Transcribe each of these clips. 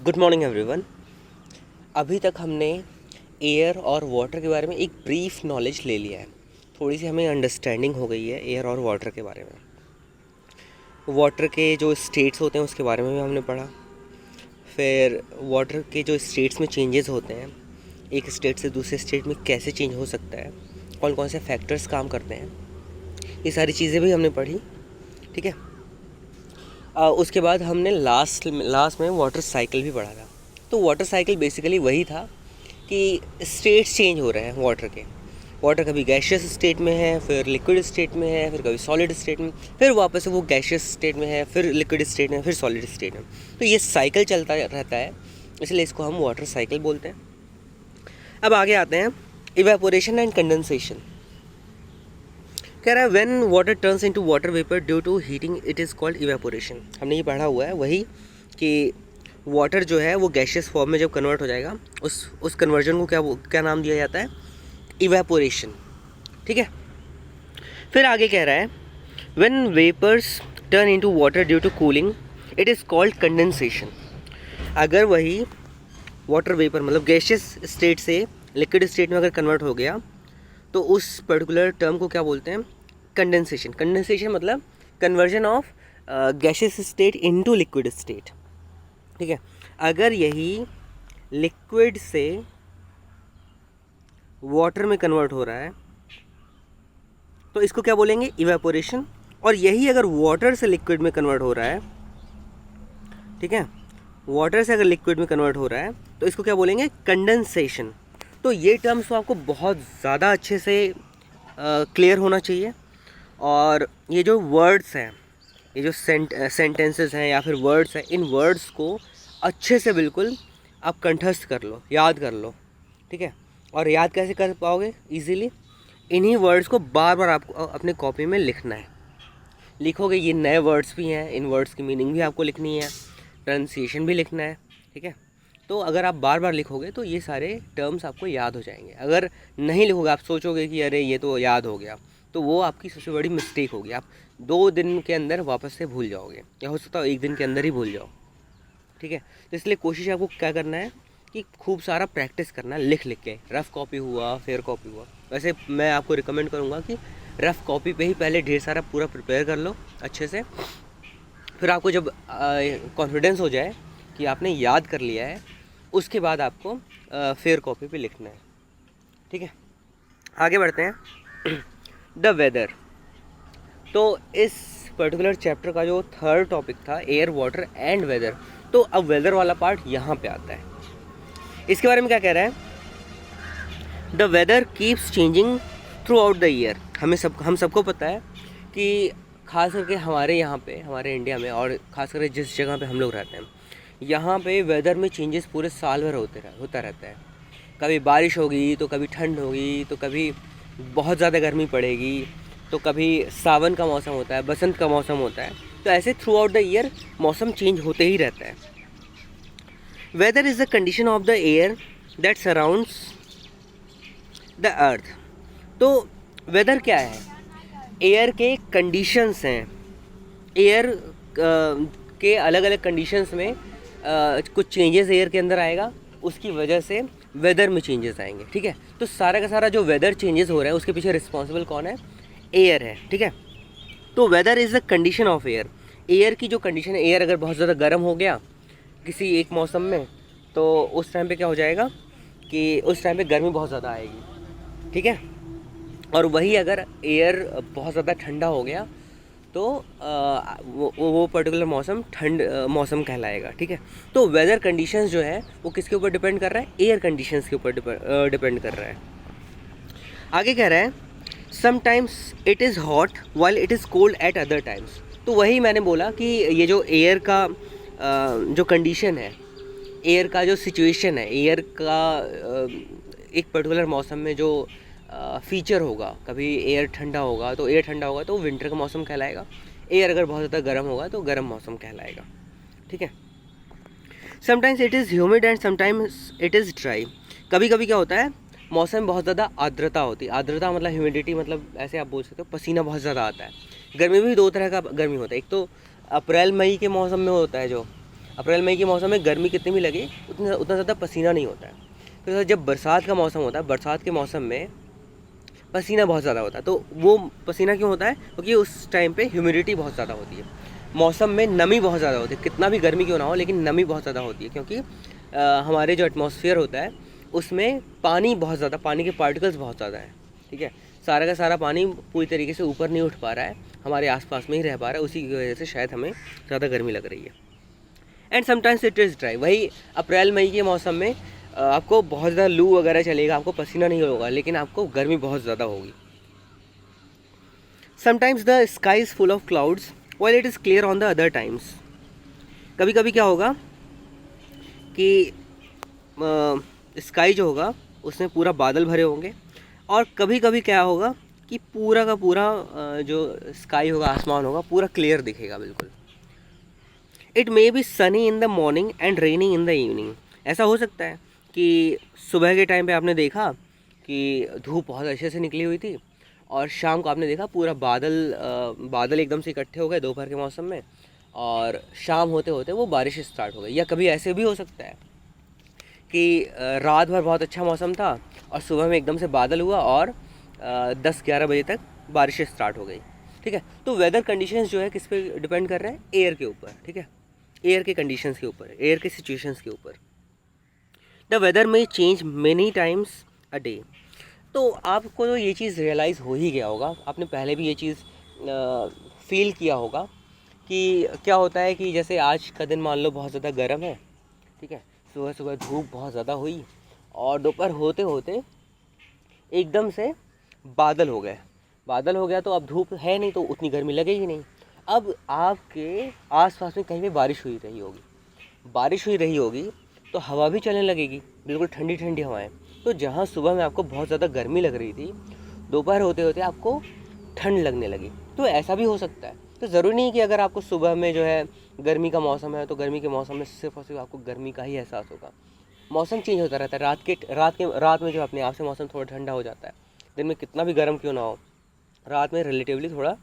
Good morning everyone. अभी तक हमने एयर और वाटर के बारे में एक ब्रीफ नॉलेज ले लिया है। थोड़ी सी हमें अंडरस्टैंडिंग हो गई है एयर और वाटर के बारे में। वाटर के जो स्टेट्स होते हैं उसके बारे में भी हमने पढ़ा। फिर वाटर के जो स्टेट्स में चेंजेस होते हैं, एक स्टेट से दूसरे स्टेट में कैसे चेंज हो सकता है, कौन कौन से फैक्टर्स काम करते हैं, ये सारी चीज़ें भी हमने पढ़ी। ठीक है। उसके बाद हमने लास्ट में वाटर साइकिल भी पढ़ा था। तो वाटर साइकिल बेसिकली वही था कि स्टेट्स चेंज हो रहे हैं वाटर के। वाटर कभी गैशियस स्टेट में है, फिर लिक्विड स्टेट में है, फिर कभी सॉलिड स्टेट में, फिर वापस से वो गैशियस स्टेट में है, फिर लिक्विड स्टेट में, फिर सॉलिड स्टेट में। तो ये साइकिल चलता रहता है, इसलिए इसको हम वाटर साइकिल बोलते हैं। अब आगे आते हैं इवेपोरेशन एंड कंडेंसेशन। कह रहा है when water turns into water vapour due to heating it is called evaporation. हमने ये पढ़ा हुआ है वही कि वाटर जो है वो गैशियस फॉर्म में जब कन्वर्ट हो जाएगा, उस कन्वर्जन को क्या नाम दिया जाता है? इवेपोरेशन। ठीक है। फिर आगे कह रहा है when vapours turn into water due to cooling it is called condensation. अगर वही वाटर वेपर मतलब गैशियस स्टेट से लिक्विड स्टेट में अगर कन्वर्ट हो गया तो उस पर्टिकुलर टर्म को क्या बोलते हैं? कंडेंसेशन। कंडेंसेशन मतलब conversion of gaseous state into liquid state. ठीक है। अगर यही लिक्विड से वाटर में कन्वर्ट हो रहा है तो इसको क्या बोलेंगे? इवेपोरेशन। और यही अगर वाटर से लिक्विड में कन्वर्ट हो रहा है, ठीक है, वाटर से अगर लिक्विड में कन्वर्ट हो रहा है तो इसको क्या बोलेंगे? कंडेंसेशन। तो ये टर्म्स तो आपको बहुत ज़्यादा अच्छे से क्लियर होना चाहिए। और ये जो वर्ड्स हैं, ये जो सेंटेंसेस हैं या फिर वर्ड्स हैं, इन वर्ड्स को अच्छे से बिल्कुल आप कंठस्थ कर लो, याद कर लो। ठीक है। और याद कैसे कर पाओगे इजीली? इन्हीं वर्ड्स को बार बार आपको अपने कॉपी में लिखना है। लिखोगे, ये नए वर्ड्स भी हैं, इन वर्ड्स की मीनिंग भी आपको लिखनी है, प्रोनाउंसिएशन भी लिखना है। ठीक है। तो अगर आप बार बार लिखोगे तो ये सारे टर्म्स आपको याद हो जाएंगे। अगर नहीं लिखोगे, आप सोचोगे कि अरे ये तो याद हो गया, तो वो आपकी सबसे बड़ी मिस्टेक होगी। आप 2 दिन के अंदर वापस से भूल जाओगे, या हो सकता है 1 दिन के अंदर ही भूल जाओ। ठीक है। तो इसलिए कोशिश आपको क्या करना है कि खूब सारा प्रैक्टिस करना है, लिख के। रफ़ कॉपी हुआ, फेयर कॉपी हुआ। वैसे मैं आपको रिकमेंड करूँगा कि रफ़ कॉपी पे ही पहले ढेर सारा पूरा प्रिपेयर कर लो अच्छे से। फिर आपको जब कॉन्फिडेंस हो जाए कि आपने याद कर लिया है, उसके बाद आपको फेयर कॉपी पे लिखना है। ठीक है। आगे बढ़ते हैं। The weather. तो इस पर्टिकुलर चैप्टर का जो थर्ड टॉपिक था एयर, वाटर एंड वेदर, तो अब वेदर वाला पार्ट यहाँ पे आता है। इसके बारे में क्या कह रहा है? The weather keeps changing throughout the year. हम सबको पता है कि खास करके हमारे यहाँ पे, हमारे इंडिया में, और खास करके जिस जगह पे हम लोग रहते हैं, यहाँ पे वेदर में चेंजेस पूरे साल भर होता रहता है। कभी बारिश होगी तो कभी ठंड होगी, तो कभी बहुत ज़्यादा गर्मी पड़ेगी, तो कभी सावन का मौसम होता है, बसंत का मौसम होता है। तो ऐसे थ्रू आउट द ईयर मौसम चेंज होते ही रहता है। Weather is the condition of the air that surrounds the earth. तो वेदर क्या है? एयर के कंडीशंस हैं। एयर के अलग अलग कंडीशंस में कुछ चेंजेस एयर के अंदर आएगा, उसकी वजह से वेदर में चेंजेस आएंगे। ठीक है। तो सारा का सारा जो वेदर चेंजेस हो रहा है उसके पीछे रिस्पॉन्सिबल कौन है? एयर है। ठीक है। तो weather is the condition of air. Air की जो कंडीशन है, एयर अगर बहुत ज़्यादा गर्म हो गया किसी एक मौसम में, तो उस टाइम पे क्या हो जाएगा कि उस टाइम पे गर्मी बहुत ज़्यादा आएगी। ठीक है। और वही अगर एयर बहुत ज़्यादा ठंडा हो गया तो वो पर्टिकुलर मौसम ठंड मौसम कहलाएगा। ठीक है। तो वेदर कंडीशंस जो है वो किसके ऊपर डिपेंड कर रहा है? एयर कंडीशंस के ऊपर डिपेंड कर रहा है। आगे कह रहा है sometimes it is hot while it is cold eight other times. तो वही मैंने बोला कि ये जो एयर का जो कंडीशन है, एयर का जो सिचुएशन है, एयर का एक पर्टिकुलर मौसम में जो फीचर होगा, कभी एयर ठंडा होगा तो विंटर का मौसम कहलाएगा। एयर अगर बहुत ज़्यादा गर्म होगा तो गर्म मौसम कहलाएगा। ठीक है। Sometimes it is humid and sometimes it is dry. कभी कभी क्या होता है, मौसम में बहुत ज़्यादा आर्द्रता होती है। आर्द्रता मतलब ह्यूमिडिटी, मतलब ऐसे आप बोल सकते हो पसीना बहुत ज़्यादा आता है। गर्मी में भी 2 तरह का गर्मी होता है। एक तो अप्रैल मई के मौसम में होता है जो अप्रैल मई के मौसम में गर्मी कितनी भी लगे उतना ज़्यादा पसीना नहीं होता है। तो जब बरसात का मौसम होता है, बरसात के मौसम में पसीना बहुत ज़्यादा होता है। तो वो पसीना क्यों होता है? क्योंकि उस टाइम पे ह्यूमिडिटी बहुत ज़्यादा होती है, मौसम में नमी बहुत ज़्यादा होती है। कितना भी गर्मी क्यों ना हो, लेकिन नमी बहुत ज़्यादा होती है, क्योंकि हमारे जो एटमॉस्फेयर होता है उसमें पानी बहुत ज़्यादा, पानी के पार्टिकल्स बहुत ज़्यादा हैं। ठीक है, सारा का सारा पानी पूरी तरीके से ऊपर नहीं उठ पा रहा है, हमारे आसपास में ही रह पा रहा है, उसी की वजह से शायद हमें ज़्यादा गर्मी लग रही है। And sometimes it is dry. वही अप्रैल मई के मौसम में आपको बहुत ज़्यादा लू वगैरह चलेगा, आपको पसीना नहीं होगा, लेकिन आपको गर्मी बहुत ज़्यादा होगी। Sometimes the sky is full of clouds while it is clear on the other times. कभी कभी क्या होगा कि स्काई जो होगा उसमें पूरा बादल भरे होंगे, और कभी कभी क्या होगा कि पूरा का पूरा जो स्काई होगा, आसमान होगा, पूरा क्लियर दिखेगा बिल्कुल। It may be Sunny in the morning and raining in the evening. ऐसा हो सकता है कि सुबह के टाइम पे आपने देखा कि धूप बहुत अच्छे से निकली हुई थी, और शाम को आपने देखा पूरा बादल एकदम से इकट्ठे हो गए दोपहर के मौसम में, और शाम होते होते वो बारिश स्टार्ट हो गई। या कभी ऐसे भी हो सकता है कि रात भर बहुत अच्छा मौसम था और सुबह में एकदम से बादल हुआ और 10-11 बजे तक बारिश स्टार्ट हो गई। ठीक है, तो वेदर कंडीशंस जो है किस पे डिपेंड कर रहे हैं? एयर के ऊपर। ठीक है, एयर के कंडीशंस के ऊपर, एयर के सिचुएशंस के ऊपर। द वेदर में change many times a day. तो आपको तो ये चीज़ रियलाइज़ हो ही गया होगा, आपने पहले भी ये चीज़ फील किया होगा कि क्या होता है कि जैसे आज का दिन मान लो बहुत ज़्यादा गर्म है। ठीक है, सुबह सुबह धूप बहुत ज़्यादा हुई और दोपहर होते होते एकदम से बादल हो गया, तो अब धूप है नहीं तो उतनी गर्मी लगेगी नहीं। अब आपके आसपास में कहीं पे बारिश हुई रही होगी तो हवा भी चलने लगेगी, बिल्कुल ठंडी ठंडी हवाएं। तो जहाँ सुबह में आपको बहुत ज़्यादा गर्मी लग रही थी, दोपहर होते होते आपको ठंड लगने लगी। तो ऐसा भी हो सकता है। तो ज़रूरी नहीं कि अगर आपको सुबह में जो है गर्मी का मौसम है तो गर्मी के मौसम में सिर्फ और सिर्फ आपको गर्मी का ही एहसास होगा। मौसम चेंज होता रहता है। रात में जो अपने आप से मौसम थोड़ा ठंडा हो जाता है। दिन में कितना भी गर्म क्यों ना हो, रात में रिलेटिवली थोड़ा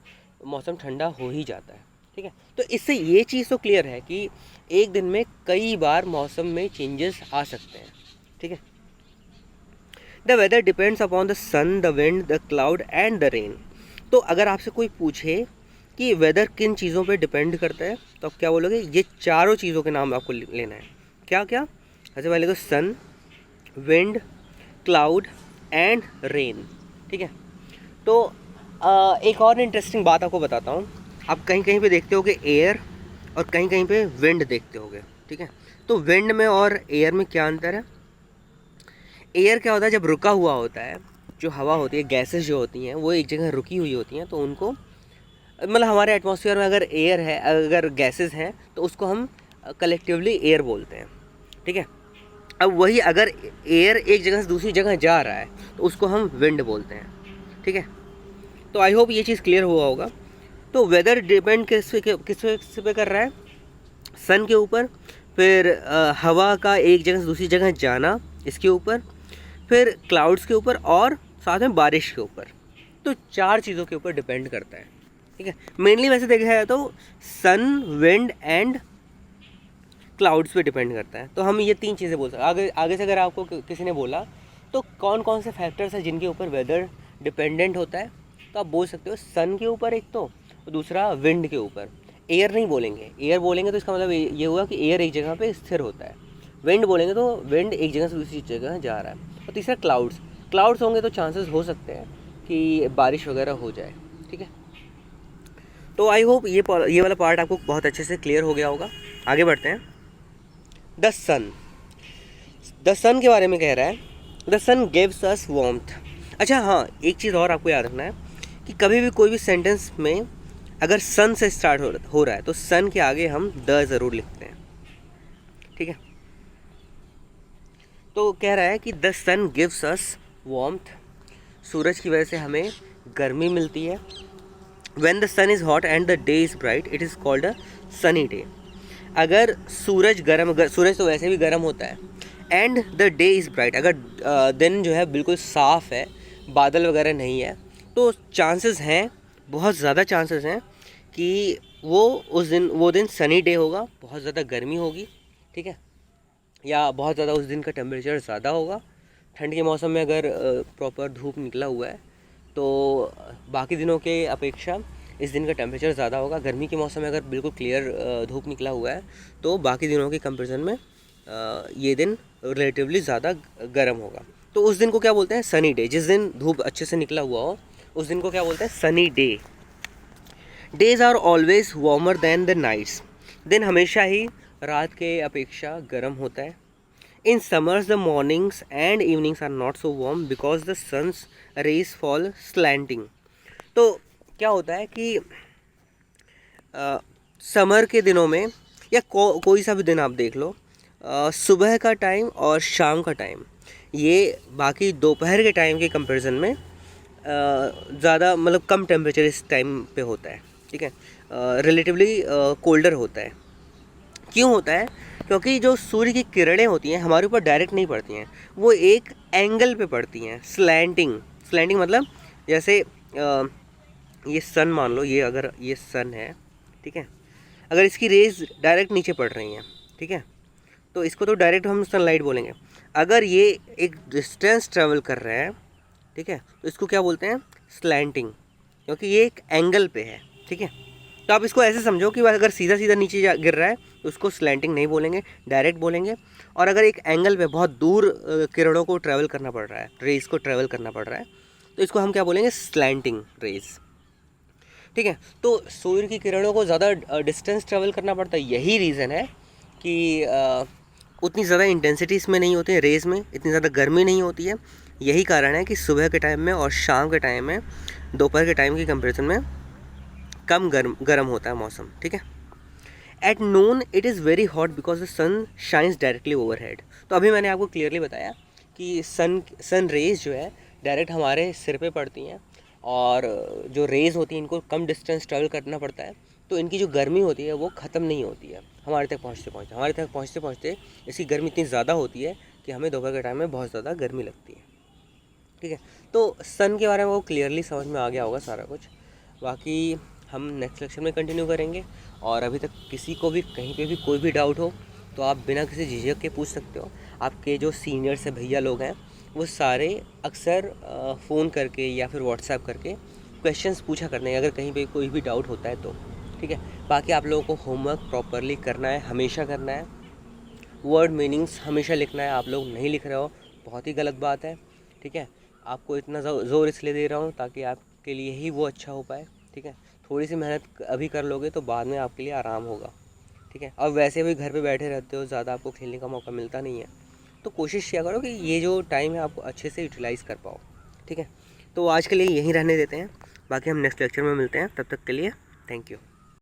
मौसम ठंडा हो ही जाता है। ठीक है, तो इससे ये चीज़ तो क्लियर है कि एक दिन में कई बार मौसम में चेंजेस आ सकते हैं। ठीक है, the weather depends upon the sun, the wind, the cloud and the rain. तो अगर आपसे कोई पूछे कि वेदर किन चीज़ों पे डिपेंड करता है तो आप क्या बोलोगे? ये चारों चीज़ों के नाम आपको लेना है। क्या क्या? सबसे पहले तो सन, विंड, क्लाउड एंड रेन। ठीक है, तो एक और इंटरेस्टिंग बात आपको बताता हूँ। आप कहीं कहीं पे देखते होगे एयर और कहीं कहीं पे विंड देखते होगे। ठीक है, तो विंड में और एयर में क्या अंतर है? एयर क्या होता है? जब रुका हुआ होता है, जो हवा होती है, गैसेस जो होती हैं वो एक जगह रुकी हुई होती हैं, तो उनको मतलब हमारे एटमॉस्फेयर में अगर एयर है, अगर गैसेस हैं तो उसको हम कलेक्टिवली एयर बोलते हैं। ठीक है, अब वही अगर एयर एक जगह से दूसरी जगह जा रहा है तो उसको हम विंड बोलते हैं। ठीक है, तो आई होप ये चीज़ क्लियर हुआ होगा। तो वेदर डिपेंड किस पे कर रहा है? सन के ऊपर, फिर हवा का एक जगह से दूसरी जगह जाना इसके ऊपर, फिर क्लाउड्स के ऊपर और साथ में बारिश के ऊपर। तो चार चीज़ों के ऊपर डिपेंड करता है। ठीक है, मेनली वैसे देखा जाए तो सन, विंड एंड क्लाउड्स पे डिपेंड करता है। तो हम ये तीन चीज़ें बोल सकते हैं। आगे से अगर आपको किसी ने बोला तो कौन कौन से फैक्टर्स हैं जिनके ऊपर वेदर डिपेंडेंट होता है, तो आप बोल सकते हो सन के ऊपर एक तो, दूसरा विंड के ऊपर। एयर नहीं बोलेंगे, एयर बोलेंगे तो इसका मतलब ये हुआ कि एयर एक जगह पे स्थिर होता है। विंड बोलेंगे तो विंड एक जगह से दूसरी जगह जा रहा है। और तीसरा क्लाउड्स होंगे तो चांसेस हो सकते हैं कि बारिश वगैरह हो जाए। ठीक है, तो आई होप ये वाला पार्ट आपको बहुत अच्छे से क्लियर हो गया होगा। आगे बढ़ते हैं। द सन के बारे में कह रहा है, the sun gives us warmth. अच्छा हाँ, एक चीज़ और आपको याद रखना है कि कभी भी कोई भी सेंटेंस में अगर सन से स्टार्ट हो रहा है तो सन के आगे हम द ज़रूर लिखते हैं। ठीक है, तो कह रहा है कि the sun gives us warmth, सूरज की वजह से हमें गर्मी मिलती है। When the sun is hot and the day is bright, it is called a sunny day. अगर सूरज तो वैसे भी गर्म होता है, and the day is bright, अगर दिन जो है बिल्कुल साफ़ है, बादल वगैरह नहीं है, तो चांसेस हैं, बहुत ज़्यादा चांसेस हैं कि वो दिन सनी डे होगा, बहुत ज़्यादा गर्मी होगी ठीक है, या बहुत ज़्यादा उस दिन का टेम्परेचर ज़्यादा होगा। ठंड के मौसम में अगर प्रॉपर धूप निकला हुआ है तो बाकी दिनों के अपेक्षा इस दिन का टेम्परेचर ज़्यादा होगा। गर्मी के मौसम में अगर बिल्कुल क्लियर धूप निकला हुआ है तो बाकी दिनों के कंपैरिजन में ये दिन रिलेटिवली ज़्यादा गर्म होगा। तो उस दिन को क्या बोलते हैं? Sunny day. जिस दिन धूप अच्छे से निकला हुआ हो उस दिन को क्या बोलते हैं? Sunny day. Days are always warmer than the nights. दिन हमेशा ही रात के अपेक्षा गर्म होता है। In summers the mornings and evenings are not so warm because the sun's rays fall slanting. तो क्या होता है कि समर के दिनों में या कोई सा भी दिन आप देख लो, सुबह का टाइम और शाम का टाइम ये बाकी दोपहर के टाइम के कंपैरिजन में ज़्यादा मतलब कम टेम्परेचर इस टाइम पे होता है। ठीक है, रिलेटिवली कोल्डर होता है। क्यों होता है? क्योंकि जो सूर्य की किरणें होती हैं हमारे ऊपर डायरेक्ट नहीं पड़ती हैं, वो एक एंगल पे पड़ती हैं, स्लैंटिंग। स्लैंटिंग मतलब जैसे ये सन मान लो, ये अगर ये सन है, ठीक है, अगर इसकी रेज डायरेक्ट नीचे पड़ रही हैं, ठीक है, तो इसको तो डायरेक्ट हम सनलाइट बोलेंगे। अगर ये एक डिस्टेंस ट्रेवल कर रहे हैं, ठीक है, तो इसको क्या बोलते हैं? स्लैंटिंग, क्योंकि ये एक एंगल पे है। ठीक है, तो आप इसको ऐसे समझो कि अगर सीधा सीधा नीचे गिर रहा है तो उसको स्लैंटिंग नहीं बोलेंगे, डायरेक्ट बोलेंगे। और अगर एक एंगल पे बहुत दूर किरणों को ट्रैवल करना पड़ रहा है, रेज को ट्रैवल करना पड़ रहा है, तो इसको हम क्या बोलेंगे? Slanting rays. ठीक है, तो सूर्य की किरणों को ज़्यादा डिस्टेंस ट्रैवल करना पड़ता है। यही रीज़न है कि उतनी ज़्यादा इंटेंसिटी इसमें नहीं होती है, रेज में इतनी ज़्यादा गर्मी नहीं होती है। यही कारण है कि सुबह के टाइम में और शाम के टाइम में, दोपहर के टाइम की कंपेरिजन में कम गर्म होता है मौसम। ठीक है, at noon it is very hot because the sun shines directly overhead. तो अभी मैंने आपको क्लियरली बताया कि सन रेज जो है डायरेक्ट हमारे सिर पे पड़ती हैं, और जो रेज होती हैं इनको कम डिस्टेंस ट्रैवल करना पड़ता है, तो इनकी जो गर्मी होती है वो ख़त्म नहीं होती है हमारे तक पहुँचते पहुँचते इसकी गर्मी इतनी ज़्यादा होती है कि हमें दोपहर के टाइम में बहुत ज़्यादा गर्मी लगती है। ठीक है, तो सन के बारे में वो क्लियरली समझ में आ गया होगा सारा कुछ। बाकी हम नेक्स्ट लेक्चर में कंटिन्यू करेंगे, और अभी तक किसी को भी कहीं पे भी कोई भी डाउट हो तो आप बिना किसी झिझक के पूछ सकते हो। आपके जो सीनियर से भैया लोग हैं वो सारे अक्सर फ़ोन करके या फिर व्हाट्सएप करके क्वेश्चंस पूछा करते हैं अगर कहीं पे कोई भी डाउट होता है तो। ठीक है, बाकी आप लोगों को होमवर्क प्रॉपरली करना है, हमेशा करना है। वर्ड मीनिंग्स हमेशा लिखना है। आप लोग नहीं लिख रहे हो, बहुत ही गलत बात है। ठीक है, आपको इतना ज़ोर इसलिए दे रहा हूँ ताकि आपके लिए ही वो अच्छा हो पाए। ठीक है, थोड़ी सी मेहनत अभी कर लोगे तो बाद में आपके लिए आराम होगा। ठीक है, अब वैसे भी घर पे बैठे रहते हो, ज़्यादा आपको खेलने का मौका मिलता नहीं है, तो कोशिश किया करो कि ये जो टाइम है आपको अच्छे से यूटिलाइज़ कर पाओ। ठीक है, तो आज के लिए यहीं रहने देते हैं, बाकी हम नेक्स्ट लेक्चर में मिलते हैं। तब तक के लिए थैंक यू।